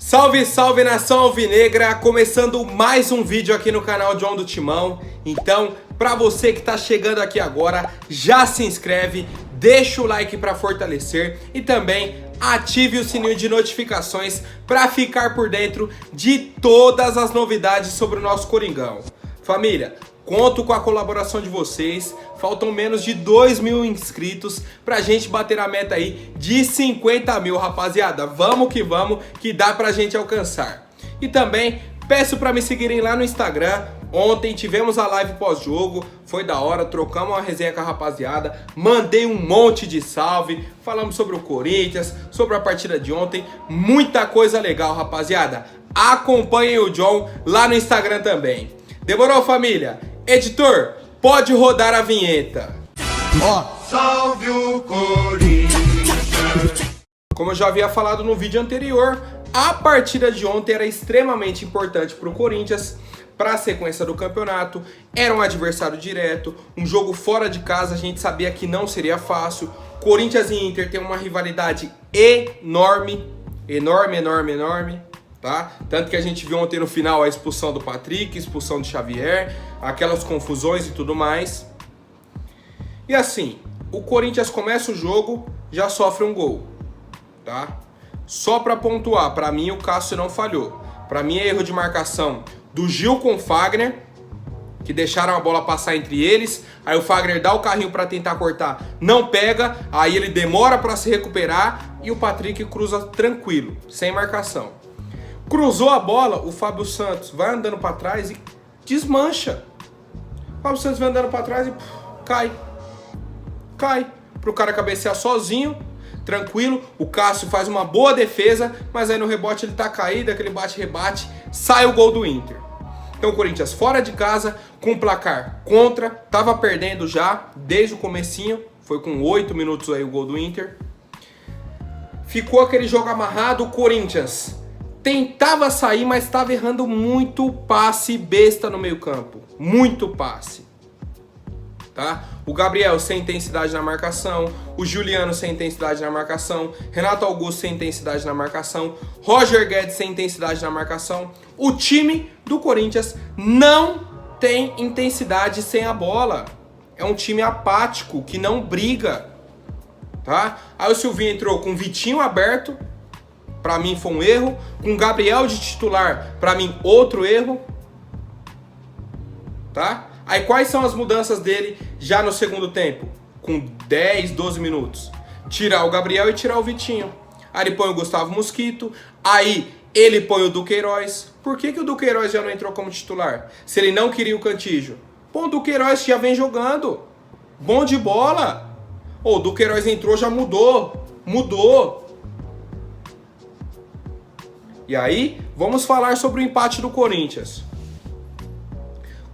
Salve, salve nação alvinegra, começando mais um vídeo aqui no canal John do Timão. Então, para você que tá chegando aqui agora, já se inscreve, deixa o like para fortalecer e também ative o sininho de notificações para ficar por dentro de todas as novidades sobre o nosso Coringão. Família, conto com a colaboração de vocês, faltam menos de 2.000 inscritos pra gente bater a meta aí de 50 mil, rapaziada. Vamos, que dá pra gente alcançar. E também peço pra me seguirem lá no Instagram. Ontem tivemos a live pós-jogo, foi da hora, trocamos uma resenha com a rapaziada, mandei um monte de salve, falamos sobre o Corinthians, sobre a partida de ontem, muita coisa legal, rapaziada. Acompanhem o John lá no Instagram também. Demorou, família? Editor, pode rodar a vinheta. Salve o Corinthians! Como eu já havia falado no vídeo anterior, a partida de ontem era extremamente importante para o Corinthians, para a sequência do campeonato. Era um adversário direto, um jogo fora de casa, a gente sabia que não seria fácil. Corinthians e Inter tem uma rivalidade enorme, tá? Tanto que a gente viu ontem no final a expulsão do Patrick, expulsão de Xavier, aquelas confusões e tudo mais. E assim, o Corinthians começa o jogo, já sofre um gol, tá? Só para pontuar, para mim o Cássio não falhou. Para mim é erro de marcação do Gil com o Fagner, que deixaram a bola passar entre eles. Aí o Fagner dá o carrinho para tentar cortar, não pega, aí ele demora para se recuperar e o Patrick cruza tranquilo, sem marcação. Cruzou a bola, o Fábio Santos vai andando para trás e desmancha. O Fábio Santos vai andando para trás e cai. Pro cara cabecear sozinho, tranquilo. O Cássio faz uma boa defesa, mas aí no rebote ele tá caído, aquele bate-rebate, sai o gol do Inter. Então o Corinthians fora de casa, com placar contra, tava perdendo já desde o comecinho, foi com 8 minutos aí o gol do Inter. Ficou aquele jogo amarrado, o Corinthians tentava sair, mas estava errando muito passe besta no meio campo. Muito passe. Tá? O Gabriel sem intensidade na marcação, o Juliano sem intensidade na marcação, Renato Augusto sem intensidade na marcação, Roger Guedes sem intensidade na marcação. O time do Corinthians não tem intensidade sem a bola. É um time apático, que não briga. Tá? Aí o Silvinho entrou com o Vitinho aberto, pra mim foi um erro. Com o Gabriel de titular, pra mim outro erro. Tá? Aí quais são as mudanças dele já no segundo tempo? Com 10, 12 minutos. Tirar o Gabriel e tirar o Vitinho. Aí ele põe o Gustavo Mosquito. Aí ele põe o Duqueiroz. Por que o Duqueiroz já não entrou como titular? Se ele não queria o Cantillo. Pô, o Duqueiroz já vem jogando. Bom de bola. O Duqueiroz entrou, já mudou. E aí, vamos falar sobre o empate do Corinthians.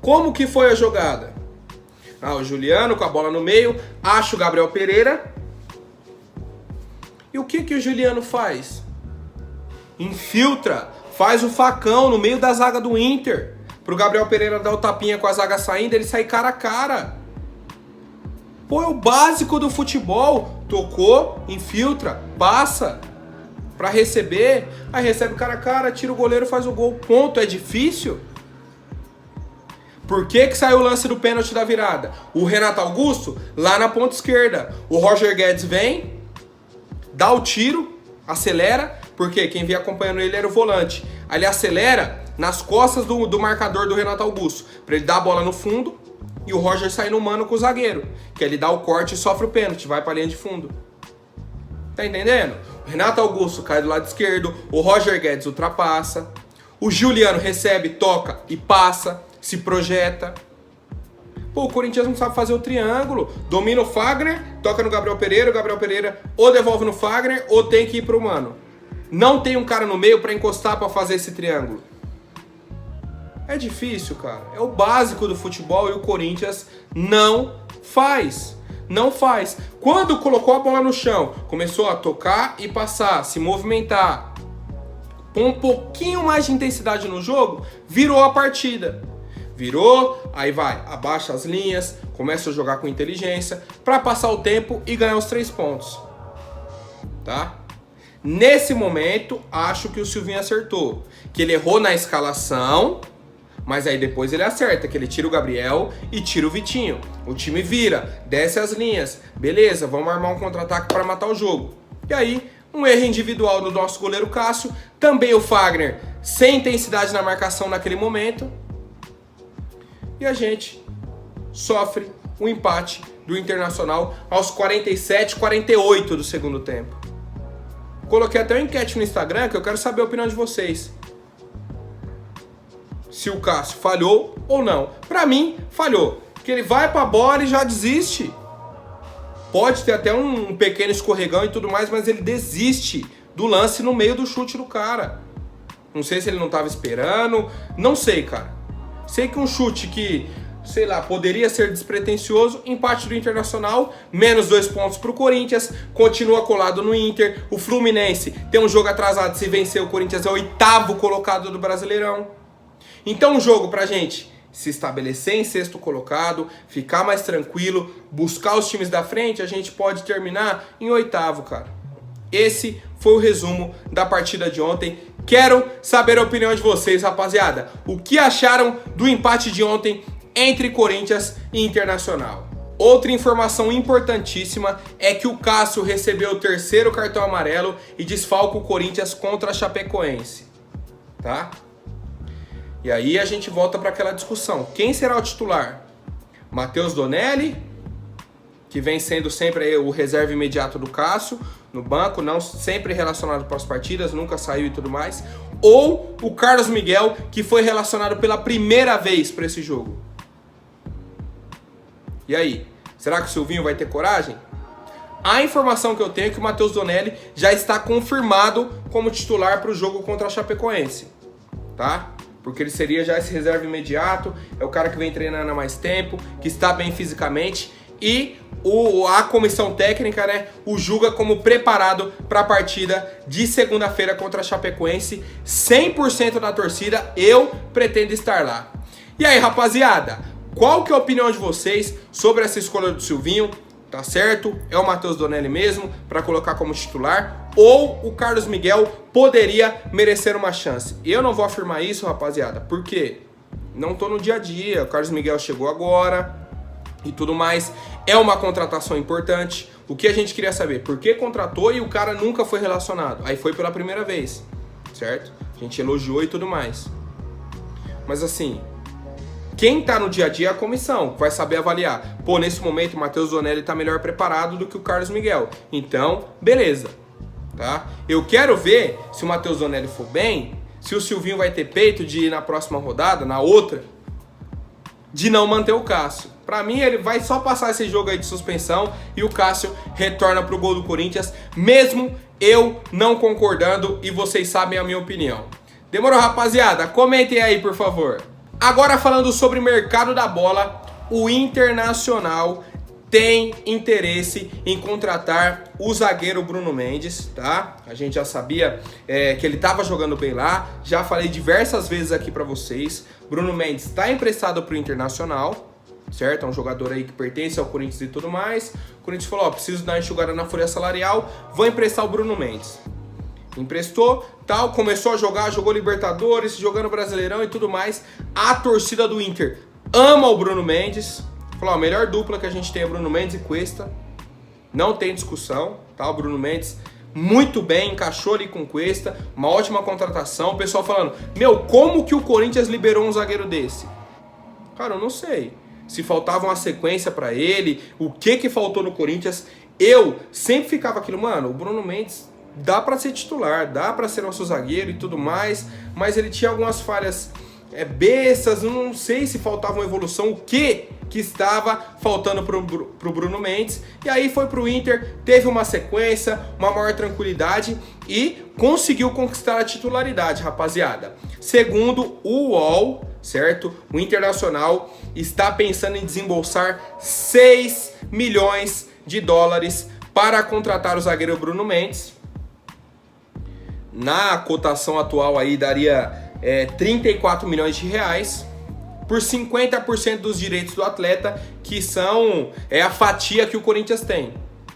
Como que foi a jogada? O Juliano com a bola no meio, acha o Gabriel Pereira. E o que o Juliano faz? Infiltra, faz o facão no meio da zaga do Inter. Pro Gabriel Pereira dar o tapinha com a zaga saindo, ele sai cara a cara. Pô, é o básico do futebol. Tocou, infiltra, passa pra receber. Aí recebe cara a cara, tira o goleiro, faz o gol. Ponto, é difícil? Por que saiu o lance do pênalti da virada? O Renato Augusto lá na ponta esquerda. O Roger Guedes vem, dá o tiro, acelera, porque quem vinha acompanhando ele era o volante. Aí ele acelera nas costas do marcador do Renato Augusto, para ele dar a bola no fundo e o Roger sair no mano com o zagueiro. Que ele dá o corte e sofre o pênalti, vai para a linha de fundo. Tá entendendo? O Renato Augusto cai do lado esquerdo, o Roger Guedes ultrapassa, o Juliano recebe, toca e passa. Se projeta. Pô, o Corinthians não sabe fazer o triângulo. Domina o Fagner, toca no Gabriel Pereira. O Gabriel Pereira ou devolve no Fagner ou tem que ir pro mano. Não tem um cara no meio pra encostar pra fazer esse triângulo. É difícil, cara. É o básico do futebol e o Corinthians não faz. Não faz. Quando colocou a bola no chão, começou a tocar e passar, se movimentar, com um pouquinho mais de intensidade no jogo, virou a partida. Virou, aí vai, abaixa as linhas, começa a jogar com inteligência para passar o tempo e ganhar os 3 pontos. Tá? Nesse momento, acho que o Silvinho acertou. Que ele errou na escalação, mas aí depois ele acerta, que ele tira o Gabriel e tira o Vitinho. O time vira, desce as linhas. Beleza, vamos armar um contra-ataque para matar o jogo. E aí, um erro individual do nosso goleiro Cássio. Também o Fagner, sem intensidade na marcação naquele momento. E a gente sofre um empate do Internacional aos 47, 48 do segundo tempo. Coloquei até uma enquete no Instagram que eu quero saber a opinião de vocês. Se o Cássio falhou ou não. Pra mim, falhou. Porque ele vai pra bola e já desiste. Pode ter até um pequeno escorregão e tudo mais, mas ele desiste do lance no meio do chute do cara. Não sei se ele não tava esperando. Não sei, cara. Sei que um chute que, sei lá, poderia ser despretensioso, empate do Internacional, menos 2 pontos pro Corinthians, continua colado no Inter. O Fluminense tem um jogo atrasado, se vencer o Corinthians é o 8º colocado do Brasileirão. Então um jogo pra gente se estabelecer em 6º colocado, ficar mais tranquilo, buscar os times da frente, a gente pode terminar em 8º, cara. Esse foi o resumo da partida de ontem. Quero saber a opinião de vocês, rapaziada. O que acharam do empate de ontem entre Corinthians e Internacional? Outra informação importantíssima é que o Cássio recebeu o 3º cartão amarelo e desfalca o Corinthians contra a Chapecoense, tá? E aí a gente volta para aquela discussão. Quem será o titular? Matheus Donelli, que vem sendo sempre aí o reserva imediato do Cássio, no banco, não sempre relacionado para as partidas, nunca saiu e tudo mais. Ou o Carlos Miguel, que foi relacionado pela primeira vez para esse jogo. E aí, será que o Silvinho vai ter coragem? A informação que eu tenho é que o Matheus Donelli já está confirmado como titular para o jogo contra a Chapecoense, tá? Porque ele seria já esse reserva imediato, é o cara que vem treinando há mais tempo, que está bem fisicamente e a comissão técnica, né, o julga como preparado para a partida de segunda-feira contra a Chapecoense. 100% da torcida, eu pretendo estar lá. E aí, rapaziada, qual que é a opinião de vocês sobre essa escolha do Silvinho? Tá certo? É o Matheus Donelli mesmo para colocar como titular? Ou o Carlos Miguel poderia merecer uma chance? Eu não vou afirmar isso, rapaziada, porque não tô no dia a dia. O Carlos Miguel chegou agora e tudo mais. É uma contratação importante. O que a gente queria saber? Por que contratou e o cara nunca foi relacionado? Aí foi pela primeira vez, certo? A gente elogiou e tudo mais. Mas assim, quem tá no dia a dia é a comissão, vai saber avaliar. Pô, nesse momento o Matheus Donelli tá melhor preparado do que o Carlos Miguel. Então, beleza, tá? Eu quero ver se o Matheus Donelli for bem, se o Silvinho vai ter peito de ir na próxima rodada, na outra, de não manter o Cássio. Pra mim, ele vai só passar esse jogo aí de suspensão e o Cássio retorna pro gol do Corinthians, mesmo eu não concordando, e vocês sabem a minha opinião. Demorou, rapaziada? Comentem aí, por favor. Agora falando sobre o mercado da bola, o Internacional tem interesse em contratar o zagueiro Bruno Mendes, tá? A gente já sabia que ele estava jogando bem lá, já falei diversas vezes aqui para vocês. Bruno Mendes está emprestado para o Internacional, certo? É um jogador aí que pertence ao Corinthians e tudo mais. O Corinthians falou, ó, preciso dar uma enxugada na folha salarial, vou emprestar o Bruno Mendes. Emprestou, tal, começou a jogar, jogou Libertadores, jogando Brasileirão e tudo mais. A torcida do Inter ama o Bruno Mendes. Falou, a melhor dupla que a gente tem é Bruno Mendes e Cuesta. Não tem discussão, tá? O Bruno Mendes muito bem, encaixou ali com o Cuesta. Uma ótima contratação. O pessoal falando, meu, como que o Corinthians liberou um zagueiro desse? Cara, eu não sei. Se faltava uma sequência pra ele, o que faltou no Corinthians. Eu sempre ficava aquilo, mano, o Bruno Mendes dá pra ser titular, dá pra ser nosso zagueiro e tudo mais, mas ele tinha algumas falhas bestas, não sei se faltava uma evolução, o que estava faltando pro Bruno Mendes, e aí foi pro Inter, teve uma sequência, uma maior tranquilidade e conseguiu conquistar a titularidade, rapaziada. Segundo o UOL, certo? O Internacional está pensando em desembolsar 6 milhões de dólares para contratar o zagueiro Bruno Mendes. Na cotação atual aí daria 34 milhões de reais por 50% dos direitos do atleta, que são a fatia que o Corinthians tem,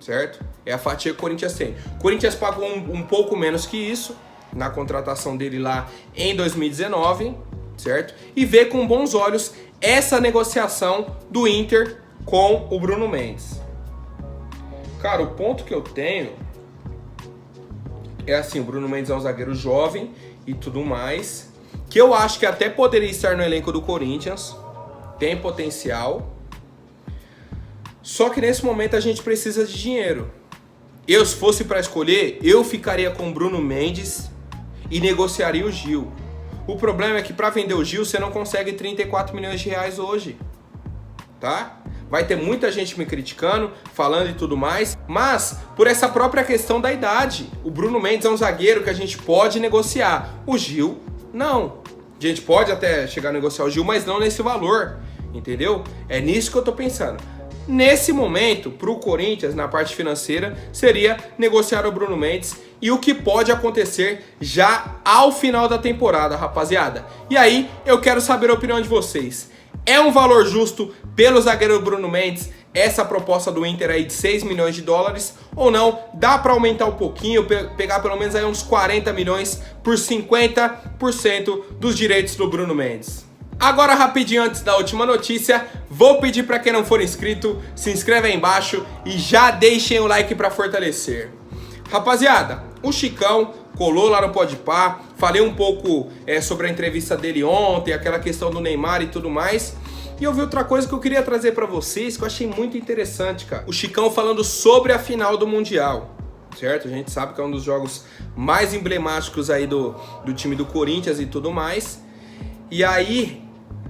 certo? É a fatia que o Corinthians tem. O Corinthians pagou um pouco menos que isso na contratação dele lá em 2019, certo? E vê com bons olhos essa negociação do Inter com o Bruno Mendes. Cara, o ponto que eu tenho é assim, o Bruno Mendes é um zagueiro jovem e tudo mais, que eu acho que até poderia estar no elenco do Corinthians, tem potencial, só que nesse momento a gente precisa de dinheiro. Eu, se fosse para escolher, eu ficaria com o Bruno Mendes e negociaria o Gil. O problema é que para vender o Gil você não consegue 34 milhões de reais hoje, tá? Vai ter muita gente me criticando, falando e tudo mais, mas por essa própria questão da idade. O Bruno Mendes é um zagueiro que a gente pode negociar. O Gil, não. A gente pode até chegar a negociar o Gil, mas não nesse valor, entendeu? É nisso que eu tô pensando. Nesse momento, para o Corinthians, na parte financeira, seria negociar o Bruno Mendes e o que pode acontecer já ao final da temporada, rapaziada. E aí, eu quero saber a opinião de vocês. É um valor justo pelo zagueiro Bruno Mendes essa proposta do Inter aí de 6 milhões de dólares ou não? Dá para aumentar um pouquinho, pegar pelo menos aí uns 40 milhões por 50% dos direitos do Bruno Mendes. Agora, rapidinho antes da última notícia, vou pedir para quem não for inscrito, se inscreve aí embaixo e já deixem o like para fortalecer. Rapaziada, o Chicão colou lá no Podpah, falei um pouco sobre a entrevista dele ontem, aquela questão do Neymar e tudo mais. E eu vi outra coisa que eu queria trazer para vocês, que eu achei muito interessante, cara. O Chicão falando sobre a final do Mundial, certo? A gente sabe que é um dos jogos mais emblemáticos aí do time do Corinthians e tudo mais. E aí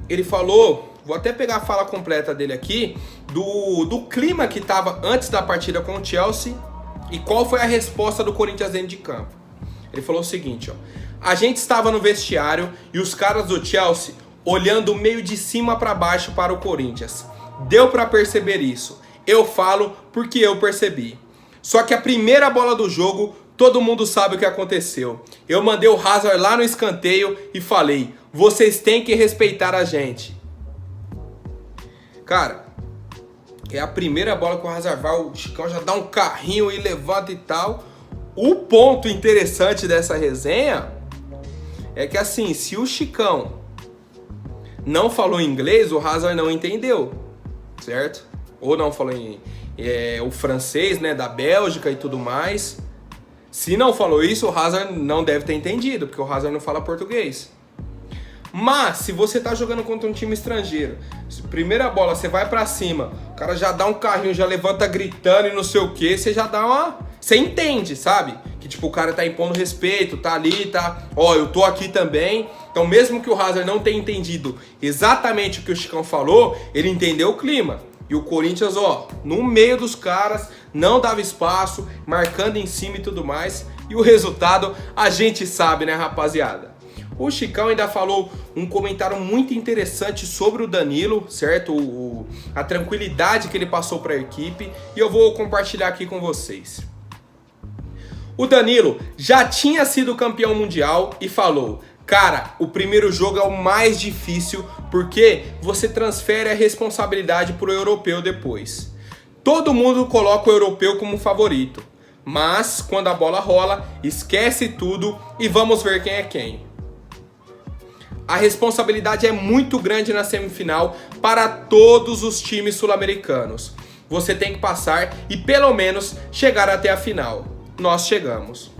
ele falou, vou até pegar a fala completa dele aqui, do clima que tava antes da partida com o Chelsea e qual foi a resposta do Corinthians dentro de campo. Ele falou o seguinte, ó: a gente estava no vestiário e os caras do Chelsea olhando meio de cima para baixo para o Corinthians. Deu para perceber isso. Eu falo porque eu percebi. Só que a primeira bola do jogo, todo mundo sabe o que aconteceu. Eu mandei o Hazard lá no escanteio e falei: vocês têm que respeitar a gente. Cara, é a primeira bola que o Hazard vai, o Chicão já dá um carrinho e levanta e tal. O ponto interessante dessa resenha é que assim, se o Chicão não falou inglês, o Hazard não entendeu, certo? Ou não falou o francês, né, da Bélgica e tudo mais. Se não falou isso, o Hazard não deve ter entendido, porque o Hazard não fala português. Mas, se você tá jogando contra um time estrangeiro, primeira bola, você vai pra cima, o cara já dá um carrinho, já levanta gritando e não sei o que, você já dá uma... Você entende, sabe? Que tipo, o cara tá impondo respeito, tá ali, tá... Ó, eu tô aqui também. Então, mesmo que o Hazard não tenha entendido exatamente o que o Chicão falou, ele entendeu o clima. E o Corinthians, ó, no meio dos caras, não dava espaço, marcando em cima e tudo mais. E o resultado, a gente sabe, né, rapaziada? O Chicão ainda falou um comentário muito interessante sobre o Danilo, certo? A tranquilidade que ele passou para a equipe, e eu vou compartilhar aqui com vocês. O Danilo já tinha sido campeão mundial e falou: cara, o primeiro jogo é o mais difícil porque você transfere a responsabilidade para o europeu depois. Todo mundo coloca o europeu como favorito, mas quando a bola rola, esquece tudo e vamos ver quem é quem. A responsabilidade é muito grande na semifinal para todos os times sul-americanos. Você tem que passar e pelo menos chegar até a final. Nós chegamos.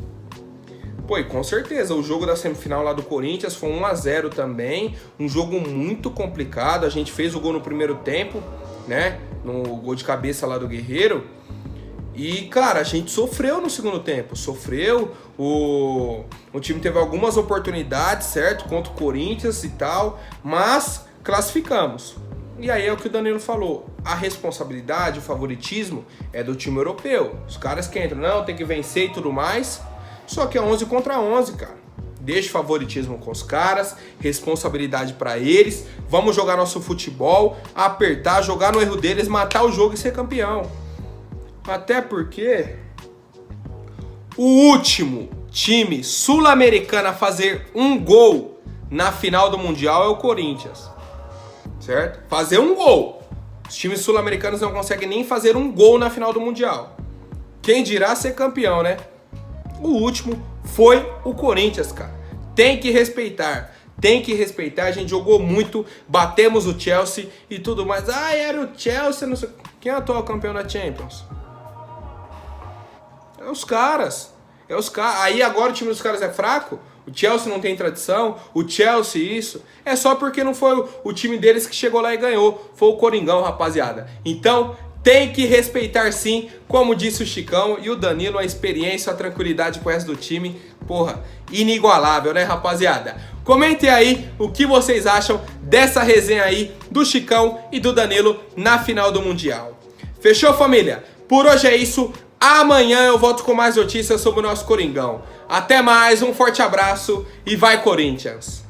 Pô, e com certeza, o jogo da semifinal lá do Corinthians foi 1-0 também. Um jogo muito complicado. A gente fez o gol no primeiro tempo, né? No gol de cabeça lá do Guerreiro. E, cara, a gente sofreu no segundo tempo. Sofreu. O time teve algumas oportunidades, certo? Contra o Corinthians e tal. Mas classificamos. E aí é o que o Danilo falou. A responsabilidade, o favoritismo é do time europeu. Os caras que entram, não, tem que vencer e tudo mais. Só que é 11 contra 11, cara. Deixa o favoritismo com os caras, responsabilidade pra eles. Vamos jogar nosso futebol, apertar, jogar no erro deles, matar o jogo e ser campeão. Até porque o último time sul-americano a fazer um gol na final do Mundial é o Corinthians. Certo? Fazer um gol. Os times sul-americanos não conseguem nem fazer um gol na final do Mundial. Quem dirá ser campeão, né? O último foi o Corinthians, cara. Tem que respeitar. Tem que respeitar. A gente jogou muito, batemos o Chelsea e tudo mais. Ah, era o Chelsea, não sei. Quem é o atual campeão da Champions? É os caras. É os caras. Aí agora o time dos caras é fraco? O Chelsea não tem tradição? O Chelsea isso? É só porque não foi o time deles que chegou lá e ganhou. Foi o Coringão, rapaziada. Então, tem que respeitar sim, como disse o Chicão e o Danilo, a experiência, a tranquilidade com o resto do time. Porra, inigualável, né, rapaziada? Comentem aí o que vocês acham dessa resenha aí do Chicão e do Danilo na final do Mundial. Fechou, família? Por hoje é isso. Amanhã eu volto com mais notícias sobre o nosso Coringão. Até mais, um forte abraço e vai Corinthians!